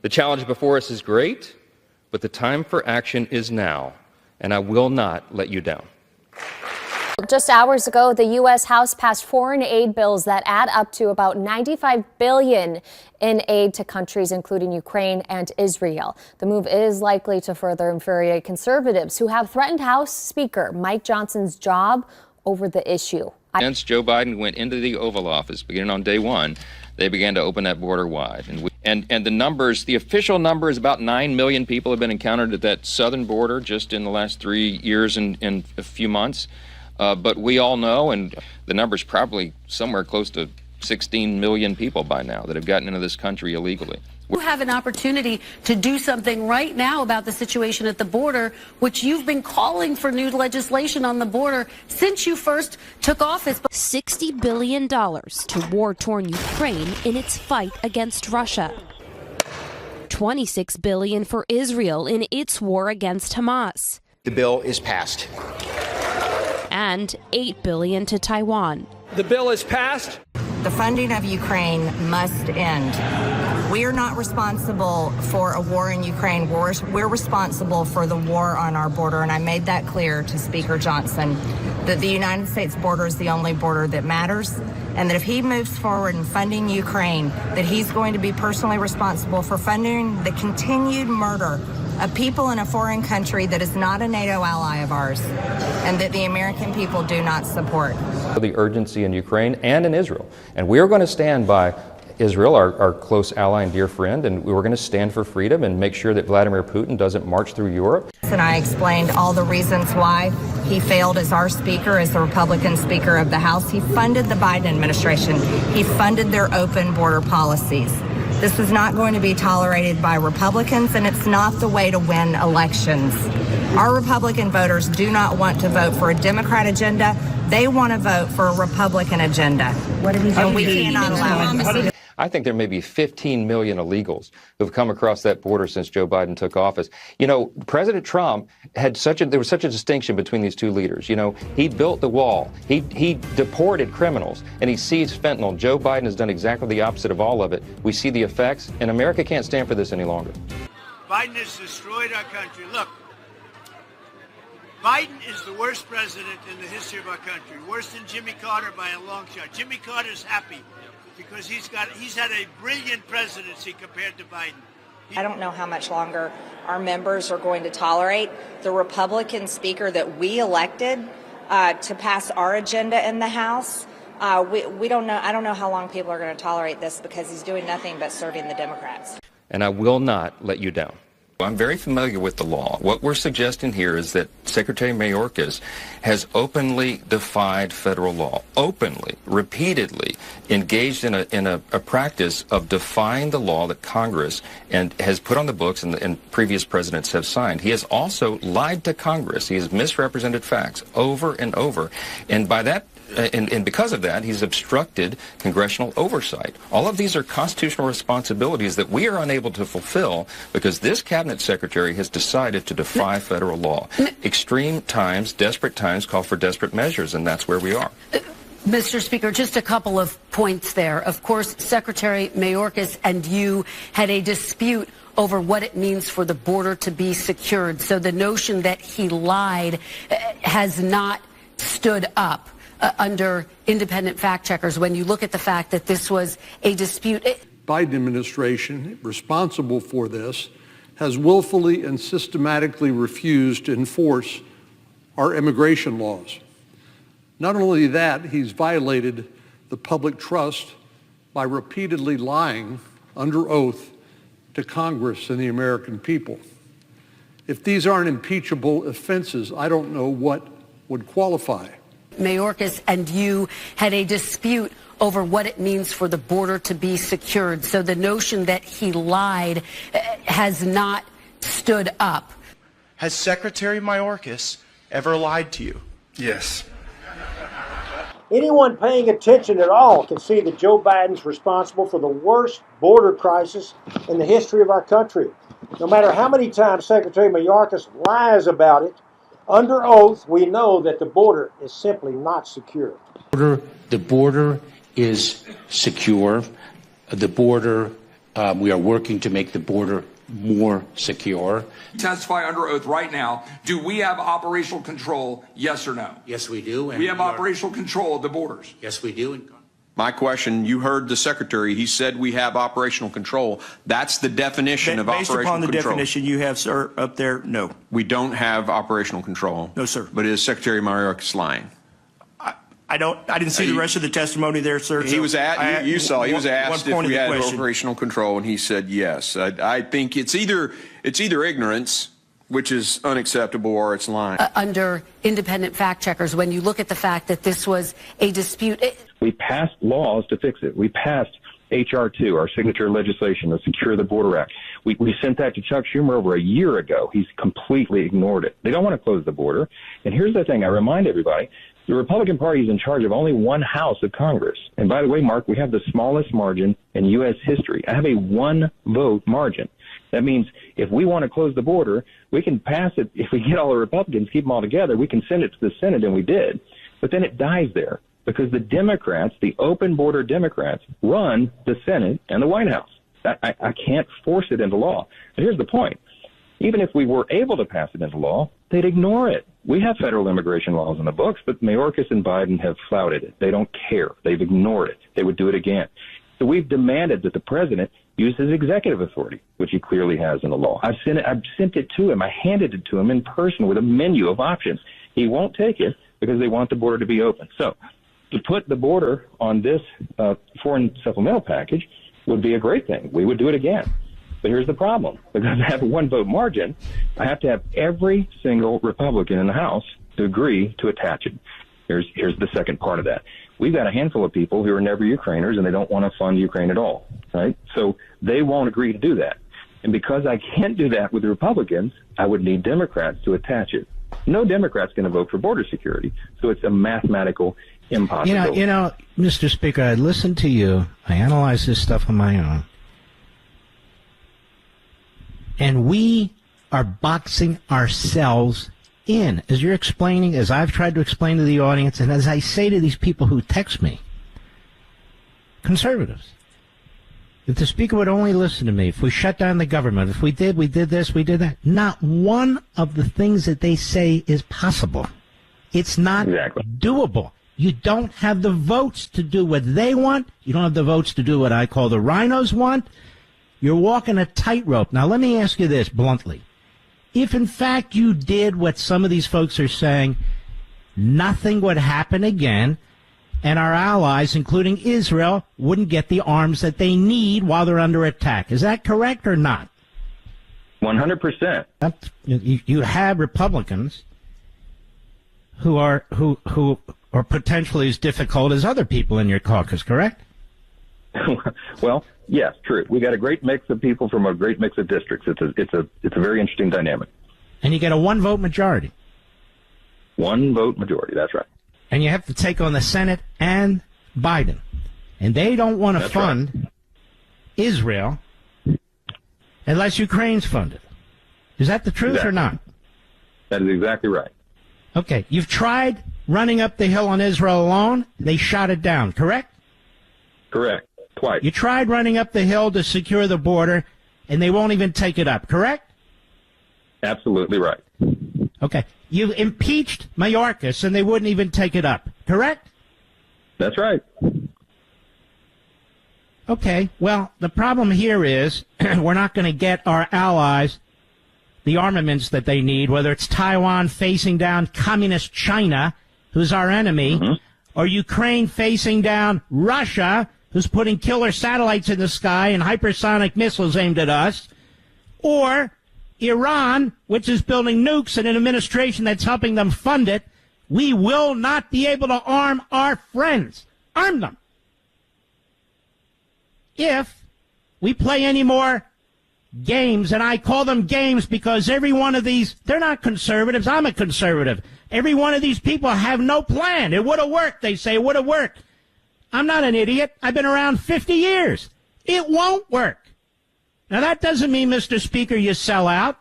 The challenge before us is great, but the time for action is now, and I will not let you down. Just hours ago, the U.S. House passed foreign aid bills that add up to about $95 billion in aid to countries including Ukraine and Israel. The move is likely to further infuriate conservatives who have threatened House Speaker Mike Johnson's job over the issue. Since Joe Biden went into the Oval Office, beginning on day one, they began to open that border wide. And the numbers, the official number is about 9 million people have been encountered at that southern border just in the last 3 years and a few months. But we all know, and the number's probably somewhere close to 16 million people by now that have gotten into this country illegally. You have an opportunity to do something right now about the situation at the border, which you've been calling for new legislation on the border since you first took office. $60 billion to war-torn Ukraine in its fight against Russia. $26 billion for Israel in its war against Hamas. The bill is passed. And $8 billion to Taiwan. The bill is passed. The funding of Ukraine must end. We are not responsible for a war in Ukraine. We're responsible for the war on our border, and I made that clear to Speaker Johnson, that the United States border is the only border that matters, and that if he moves forward in funding Ukraine, that he's going to be personally responsible for funding the continued murder of people in a foreign country that is not a NATO ally of ours, and that the American people do not support. The urgency in Ukraine and in Israel. And we are going to stand by Israel, our close ally and dear friend, and we're going to stand for freedom and make sure that Vladimir Putin doesn't march through Europe. And I explained all the reasons why he failed as our speaker, as the Republican Speaker of the House. He funded the Biden administration. He funded their open border policies. This is not going to be tolerated by Republicans, and it's not the way to win elections. Our Republican voters do not want to vote for a Democrat agenda. They want to vote for a Republican agenda. What are we doing? And we cannot allow it. I think there may be 15 million illegals who've come across that border since Joe Biden took office. You know, President Trump had there was such a distinction between these two leaders. You know, he built the wall, he deported criminals, and he seized fentanyl. Joe Biden has done exactly the opposite of all of it. We see the effects, and America can't stand for this any longer. Biden has destroyed our country. Look, Biden is the worst president in the history of our country, worse than Jimmy Carter by a long shot. Jimmy Carter's happy because he's had a brilliant presidency compared to Biden. I don't know how much longer our members are going to tolerate the Republican speaker that we elected to pass our agenda in the House. We don't know. I don't know how long people are going to tolerate this because he's doing nothing but serving the Democrats. And I will not let you down. I'm very familiar with the law. What we're suggesting here is that Secretary Mayorkas has openly defied federal law, openly, repeatedly engaged in a practice of defying the law that Congress has put on the books and previous presidents have signed. He has also lied to Congress. He has misrepresented facts over and over. And by that, and because of that, he's obstructed congressional oversight. All of these are constitutional responsibilities that we are unable to fulfill because this cabinet secretary has decided to defy federal law. Extreme times, desperate times call for desperate measures, and that's where we are. Mr. Speaker, just a couple of points there. Of course, Secretary Mayorkas and you had a dispute over what it means for the border to be secured. So the notion that he lied has not stood up under independent fact checkers when you look at the fact that this was a dispute. Biden administration, responsible for this, has willfully and systematically refused to enforce our immigration laws. Not only that, he's violated the public trust by repeatedly lying under oath to Congress and the American people. If these aren't impeachable offenses, I don't know what would qualify. Mayorkas and you had a dispute over what it means for the border to be secured. So the notion that he lied has not stood up. Has Secretary Mayorkas ever lied to you? Yes. Anyone paying attention at all can see that Joe Biden's responsible for the worst border crisis in the history of our country. No matter how many times Secretary Mayorkas lies about it, under oath, we know that the border is simply not secure. The border is secure. The border We are working to make the border more secure. Testify under oath right now. Do we have operational control? Yes or no? Yes, we do. And we have operational control of the borders. Yes, we do. My question, you heard the Secretary. He said we have operational control. That's the definition of operational control. Based upon the definition you have, sir, up there, no. We don't have operational control. No, sir. But is Secretary Mayorkas lying? I didn't see the rest of the testimony there, sir. He was asked. You saw. He was asked if we had question. operational control, and he said yes. I think it's either ignorance, which is unacceptable, or it's lying. Under independent fact checkers, when you look at the fact that this was a dispute. We passed laws to fix it. We passed H.R. 2, our signature legislation, the Secure the Border Act. We sent that to Chuck Schumer over a year ago. He's completely ignored it. They don't want to close the border. And here's the thing. I remind everybody, the Republican Party is in charge of only one house of Congress. And by the way, Mark, we have the smallest margin in U.S. history. I have a one-vote margin. That means if we want to close the border, we can pass it. If we get all the Republicans, keep them all together, we can send it to the Senate, and we did. But then it dies there because the Democrats, the open border Democrats, run the Senate and the White House. I can't force it into law. But here's the point. Even if we were able to pass it into law, they'd ignore it. We have federal immigration laws in the books, but Mayorkas and Biden have flouted it. They don't care. They've ignored it. They would do it again. So we've demanded that the president use his executive authority, which he clearly has in the law. I've sent it to him. I handed it to him in person with a menu of options. He won't take it because they want the border to be open. So to put the border on this foreign supplemental package would be a great thing. We would do it again. But here's the problem. Because I have a one-vote margin, I have to have every single Republican in the House to agree to attach it. Here's the second part of that. We've got a handful of people who are never Ukrainers, and they don't want to fund Ukraine at all, right? So they won't agree to do that. And because I can't do that with the Republicans, I would need Democrats to attach it. No Democrat's going to vote for border security, so it's a mathematical impossibility. You know, Mr. Speaker, I listened to you. I analyzed this stuff on my own. And we are boxing ourselves in, as you're explaining, as I've tried to explain to the audience, and as I say to these people who text me. Conservatives. If the Speaker would only listen to me, if we shut down the government, if we did this, we did that, not one of the things that they say is possible. It's not doable. You don't have the votes to do what they want. You don't have the votes to do what I call the rhinos want. You're walking a tightrope. Now, let me ask you this bluntly. If, in fact, you did what some of these folks are saying, nothing would happen again, and our allies, including Israel, wouldn't get the arms that they need while they're under attack. Is that correct or not? 100%. You have Republicans who are potentially as difficult as other people in your caucus, correct? Well, yes, true. We got a great mix of people from a great mix of districts. It's a very interesting dynamic. And you get a one-vote majority. One-vote majority, that's right. And you have to take on the Senate and Biden. And they don't want to fund Israel unless Ukraine's funded. Is that the truth or not? That is exactly right. Okay. You've tried running up the hill on Israel alone. They shot it down, correct? Correct. Twice. You tried running up the hill to secure the border, and they won't even take it up, correct? Absolutely right. Okay. You impeached Mayorkas, and they wouldn't even take it up, correct? That's right. Okay. Well, the problem here is we're not going to get our allies the armaments that they need, whether it's Taiwan facing down communist China, who's our enemy, or Ukraine facing down Russia, who's putting killer satellites in the sky and hypersonic missiles aimed at us, or Iran, which is building nukes in an administration that's helping them fund it. We will not be able to arm our friends. Arm them. If we play any more games, and I call them games because every one of these, they're not conservatives. I'm a conservative. Every one of these people have no plan. It would have worked. They say it would have worked. I'm not an idiot. I've been around 50 years. It won't work. Now, that doesn't mean, Mr. Speaker, you sell out.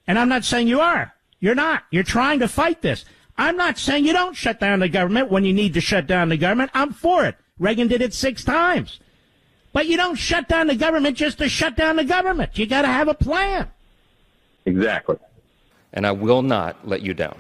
And I'm not saying you are. You're not. You're trying to fight this. I'm not saying you don't shut down the government when you need to shut down the government. I'm for it. Reagan did it 6 times. But you don't shut down the government just to shut down the government. You got to have a plan. Exactly. And I will not let you down.